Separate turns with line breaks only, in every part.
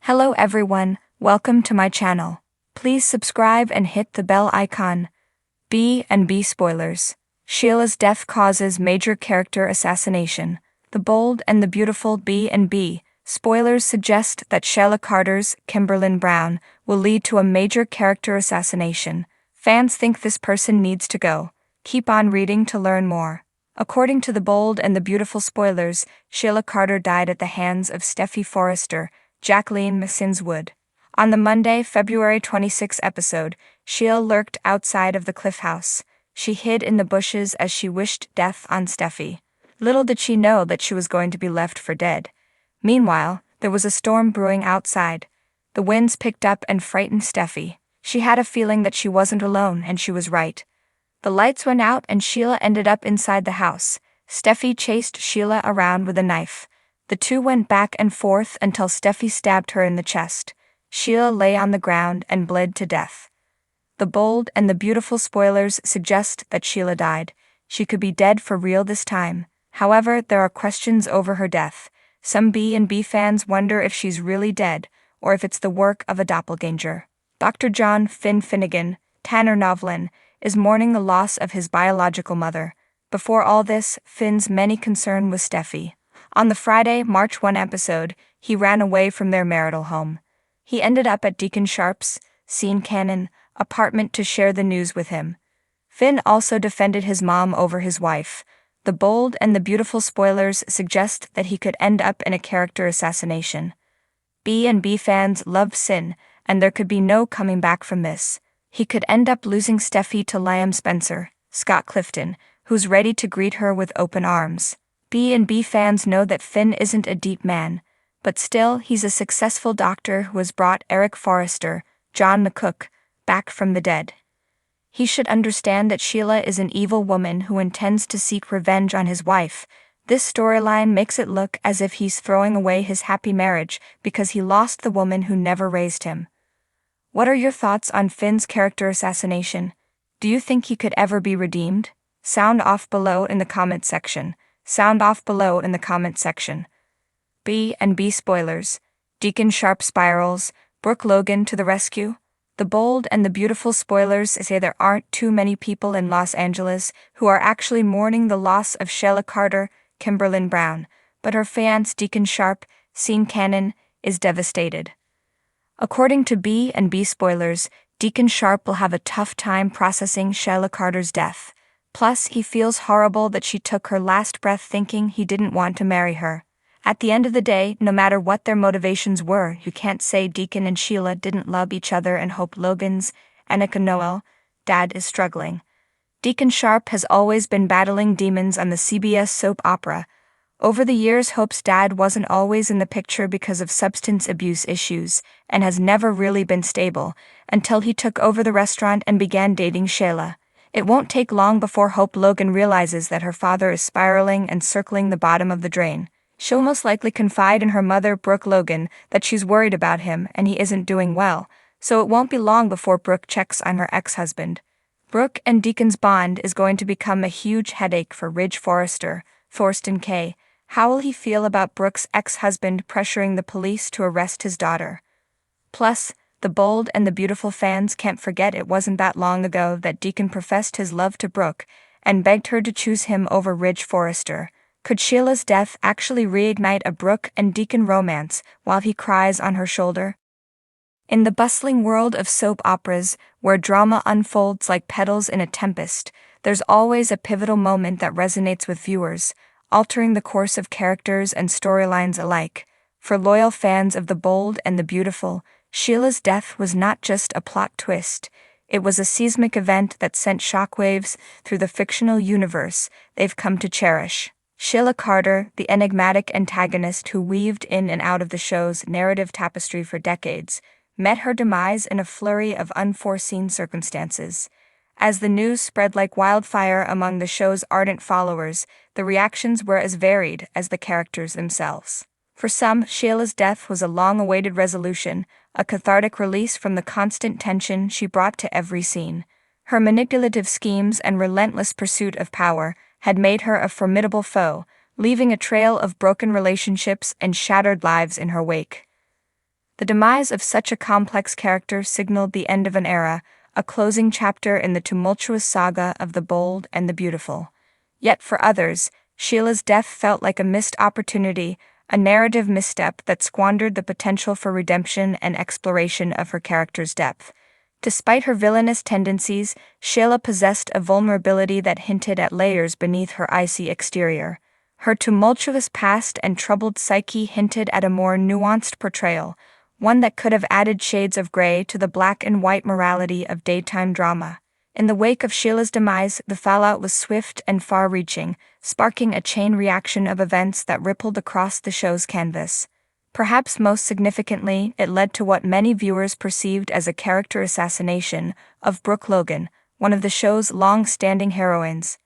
Hello everyone, welcome to my channel. Please subscribe and hit the bell icon. B&B spoilers. Sheila's death causes major character assassination. The Bold and the Beautiful B&B spoilers suggest that Sheila Carter's Kimberlyn Brown will lead to a major character assassination. Fans think this person needs to go. Keep on reading to learn more. According to The Bold and the Beautiful spoilers, Sheila Carter died at the hands of Steffy Forrester, Jacqueline McSinswood. Wood. On the Monday, February 26 episode, Sheila lurked outside of the Cliff House. She hid in the bushes as she wished death on Steffy. Little did she know that she was going to be left for dead. Meanwhile, there was a storm brewing outside. The winds picked up and frightened Steffy. She had a feeling that she wasn't alone, and she was right. The lights went out and Sheila ended up inside the house. Steffy chased Sheila around with a knife. The two went back and forth until Steffy stabbed her in the chest. Sheila lay on the ground and bled to death. The Bold and the Beautiful spoilers suggest that Sheila died. She could be dead for real this time. However, there are questions over her death. Some B&B fans wonder if she's really dead, or if it's the work of a doppelganger. Dr. John Finn Finnegan, Tanner Novlin, is mourning the loss of his biological mother. Before all this, Finn's many concern was Steffy. On the Friday, March 1 episode, he ran away from their marital home. He ended up at Deacon Sharp's, Sean Cannon, apartment to share the news with him. Finn also defended his mom over his wife. The Bold and the Beautiful spoilers suggest that he could end up in a character assassination. B&B fans love Sin, and there could be no coming back from this. He could end up losing Steffy to Liam Spencer, Scott Clifton, who's ready to greet her with open arms. B&B fans know that Finn isn't a deep man, but still he's a successful doctor who has brought Eric Forrester, John McCook, back from the dead. He should understand that Sheila is an evil woman who intends to seek revenge on his wife. This storyline makes it look as if he's throwing away his happy marriage because he lost the woman who never raised him. What are your thoughts on Finn's character assassination? Do you think he could ever be redeemed? Sound off below in the comment section. B&B spoilers. Deacon Sharp spirals. Brooke Logan to the rescue. The Bold and the Beautiful spoilers say there aren't too many people in Los Angeles who are actually mourning the loss of Sheila Carter, Kimberlyn Brown, but her fiancé Deacon Sharp, Sean Cannon, is devastated. According to B&B spoilers, Deacon Sharp will have a tough time processing Sheila Carter's death. Plus, he feels horrible that she took her last breath thinking he didn't want to marry her. At the end of the day, no matter what their motivations were, you can't say Deacon and Sheila didn't love each other and hope Logan's, Annika Noel, dad is struggling. Deacon Sharp has always been battling demons on the CBS soap opera. Over the years, Hope's dad wasn't always in the picture because of substance abuse issues and has never really been stable until he took over the restaurant and began dating Sheila. It won't take long before Hope Logan realizes that her father is spiraling and circling the bottom of the drain. She'll most likely confide in her mother, Brooke Logan, that she's worried about him and he isn't doing well, so it won't be long before Brooke checks on her ex-husband. Brooke and Deacon's bond is going to become a huge headache for Ridge Forrester, Thorsten K. How will he feel about Brooke's ex-husband pressuring the police to arrest his daughter? Plus, the Bold and the Beautiful fans can't forget it wasn't that long ago that Deacon professed his love to Brooke and begged her to choose him over Ridge Forrester. Could Sheila's death actually reignite a Brooke and Deacon romance while he cries on her shoulder? In the bustling world of soap operas, where drama unfolds like petals in a tempest, there's always a pivotal moment that resonates with viewers, altering the course of characters and storylines alike. For loyal fans of The Bold and the Beautiful, Sheila's death was not just a plot twist. It was a seismic event that sent shockwaves through the fictional universe they've come to cherish. Sheila Carter, the enigmatic antagonist who weaved in and out of the show's narrative tapestry for decades, met her demise in a flurry of unforeseen circumstances. As the news spread like wildfire among the show's ardent followers, the reactions were as varied as the characters themselves. For some, Sheila's death was a long-awaited resolution, a cathartic release from the constant tension she brought to every scene. Her manipulative schemes and relentless pursuit of power had made her a formidable foe, leaving a trail of broken relationships and shattered lives in her wake. The demise of such a complex character signaled the end of an era, a closing chapter in the tumultuous saga of the bold and the beautiful. Yet for others, Sheila's death felt like a missed opportunity, a narrative misstep that squandered the potential for redemption and exploration of her character's depth. Despite her villainous tendencies, Sheila possessed a vulnerability that hinted at layers beneath her icy exterior. Her tumultuous past and troubled psyche hinted at a more nuanced portrayal, one that could have added shades of gray to the black and white morality of daytime drama. In the wake of Sheila's demise, the fallout was swift and far-reaching, sparking a chain reaction of events that rippled across the show's canvas. Perhaps most significantly, it led to what many viewers perceived as a character assassination of Brooke Logan, one of the show's long-standing heroines.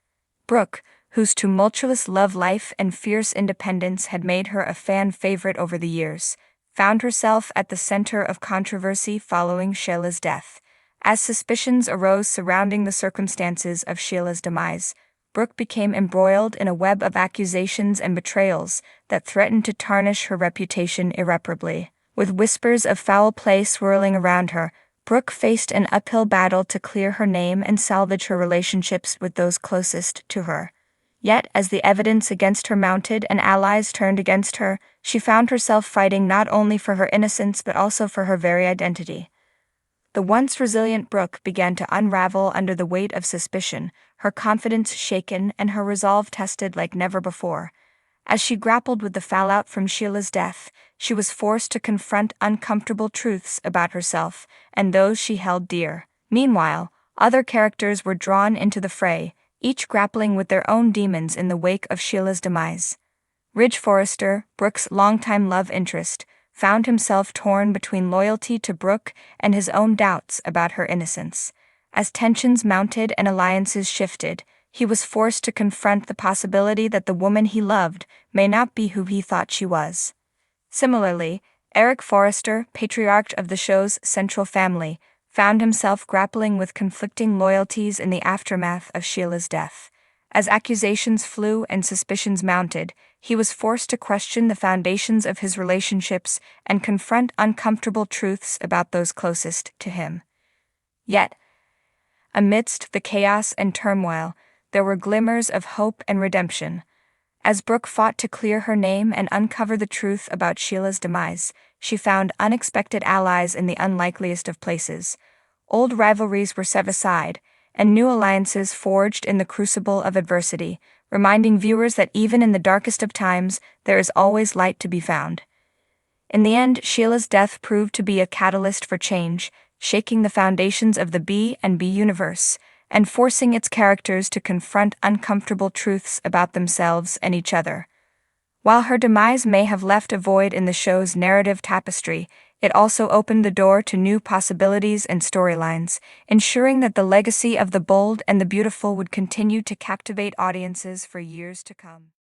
Brooke, whose tumultuous love life and fierce independence had made her a fan favorite over the years, found herself at the center of controversy following Sheila's death. As suspicions arose surrounding the circumstances of Sheila's demise, Brooke became embroiled in a web of accusations and betrayals that threatened to tarnish her reputation irreparably. With whispers of foul play swirling around her, Brooke faced an uphill battle to clear her name and salvage her relationships with those closest to her. Yet, as the evidence against her mounted and allies turned against her, she found herself fighting not only for her innocence but also for her very identity. The once resilient Brooke began to unravel under the weight of suspicion, her confidence shaken and her resolve tested like never before. As she grappled with the fallout from Sheila's death, she was forced to confront uncomfortable truths about herself and those she held dear. Meanwhile, other characters were drawn into the fray, each grappling with their own demons in the wake of Sheila's demise. Ridge Forrester, Brooke's longtime love interest, found himself torn between loyalty to Brooke and his own doubts about her innocence. As tensions mounted and alliances shifted, he was forced to confront the possibility that the woman he loved may not be who he thought she was. Similarly, Eric Forrester, patriarch of the show's central family, found himself grappling with conflicting loyalties in the aftermath of Sheila's death. As accusations flew and suspicions mounted, he was forced to question the foundations of his relationships and confront uncomfortable truths about those closest to him. Yet, amidst the chaos and turmoil, there were glimmers of hope and redemption. As Brooke fought to clear her name and uncover the truth about Sheila's demise, she found unexpected allies in the unlikeliest of places. Old rivalries were set aside, and new alliances forged in the crucible of adversity, reminding viewers that even in the darkest of times, there is always light to be found. In the end, Sheila's death proved to be a catalyst for change, shaking the foundations of the B&B universe, and forcing its characters to confront uncomfortable truths about themselves and each other. While her demise may have left a void in the show's narrative tapestry, it also opened the door to new possibilities and storylines, ensuring that the legacy of the bold and the beautiful would continue to captivate audiences for years to come.